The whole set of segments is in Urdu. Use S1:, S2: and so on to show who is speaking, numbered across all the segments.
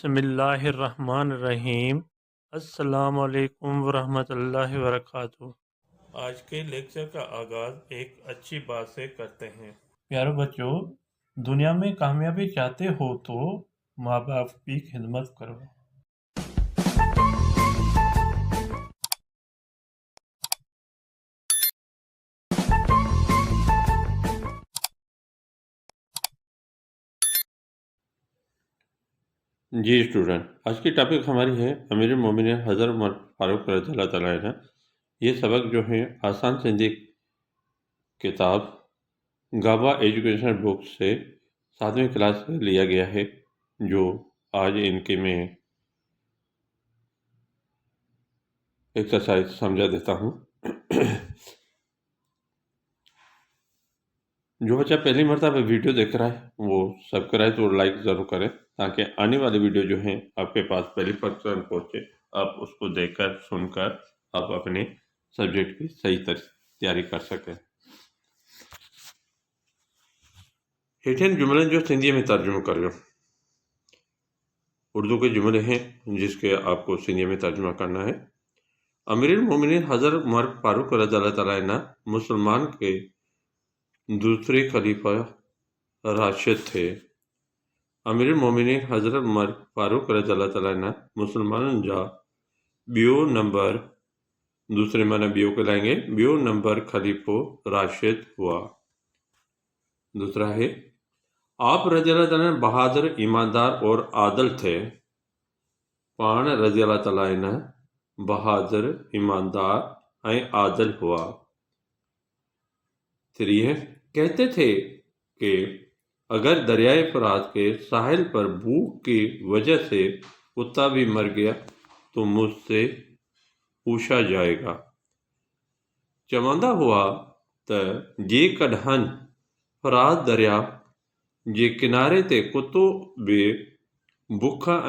S1: بسم اللہ الرحمن الرحیم۔ السلام علیکم ورحمۃ اللہ وبرکاتہ۔ آج کے لیکچر کا آغاز ایک اچھی بات سے کرتے ہیں۔ پیارے بچوں، دنیا میں کامیابی چاہتے ہو تو ماں باپ کی خدمت کرو۔
S2: جی اسٹوڈنٹ، آج کی ٹاپک ہماری ہے امیر المومنین حضرت عمر فاروق رضی اللہ تعالیٰ عنہ۔ یہ سبق جو ہے آسان سندھی کتاب گابا ایجوکیشنل بک سے 7ویں کلاس سے لیا گیا ہے، جو آج ان کے میں ایکسرسائز سمجھا دیتا ہوں۔ جو بچہ پہلی مرتبہ ویڈیو دیکھ رہا ہے وہ سبسکرائب اور لائک ضرور کریں، تاکہ آنے والے ویڈیو جو ہیں آپ کے پاس پہلی فرصت پہنچے، آپ اس کو دیکھ کر سن کر آپ اپنے سبجیکٹ کی صحیح تیاری کر سکیں۔ ہیٹھن جملے جو سندھی میں ترجمہ کریو، اردو کے جملے ہیں جس کے آپ کو سندھی میں ترجمہ کرنا ہے۔ امیر المومنین حضرت عمر فاروق رضی اللہ تعالیٰ عنہ مسلمان کے دوسرے خلیفہ راشد تھے۔ امیر المومنین حضرت عمر فاروق رضی اللہ تعالیٰ عنہ مسلمان جا بیو نمبر، دوسرے معنی بیو کے لائیں گے، بیو نمبر خلیفہ راشد ہوا۔ دوسرا ہے آپ رضی اللہ تعالیٰ عنہ بہادر، ایماندار اور عادل تھے۔ پان رضی اللہ تعالیٰ عنہ بہادر، ایماندار اور عادل ہوا۔ تیری ہے کہتے تھے کہ اگر دریائے فرات کے ساحل پر بھوک کی وجہ سے کتا بھی مر گیا تو مجھ سے پوچھا جائے گا۔ چوندہ ہوا تو جے کڈہن فرات دریا جے کنارے تے کتو بھی بکھا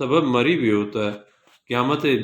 S2: سبب مری ویو تو قیامت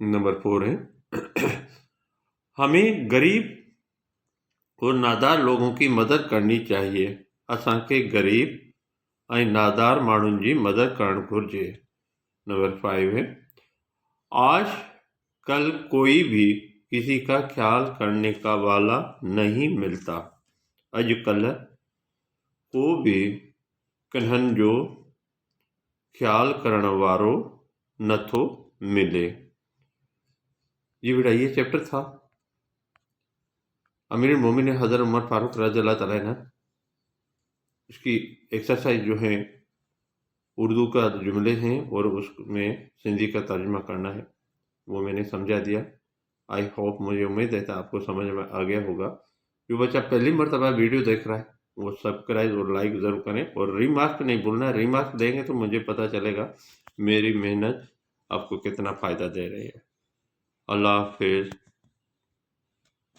S2: نمبر 4 ہے ہمیں غریب اور نادار لوگوں کی مدد کرنی چاہیے۔ اساں کے غریب اور نادار مانن جی مدد کرن گھرجے۔ نمبر 5 ہے آج کل کوئی بھی کسی کا خیال کرنے کا والا نہیں ملتا۔ اج کل کو بھی کنہن جو خیال کرن وارو نتھو ملے۔ یہ بیٹا یہ چیپٹر تھا امیر المومنین حضرت عمر فاروق رضی اللہ تعالیٰ عنہ۔ اس کی ایکسرسائز جو ہے اردو کا جملے ہیں اور اس میں سندھی کا ترجمہ کرنا ہے، وہ میں نے سمجھا دیا۔ آئی ہوپ، مجھے امید ہے کہ آپ کو سمجھ میں آ گیا ہوگا۔ جو بچہ پہلی مرتبہ ویڈیو دیکھ رہا ہے وہ سبسکرائب اور لائک ضرور کریں، اور ریمارک نہیں بھولنا۔ ریمارک دیں گے تو مجھے پتہ چلے گا میری محنت آپ کو کتنا فائدہ دے رہی ہے۔ اللہ حافظ۔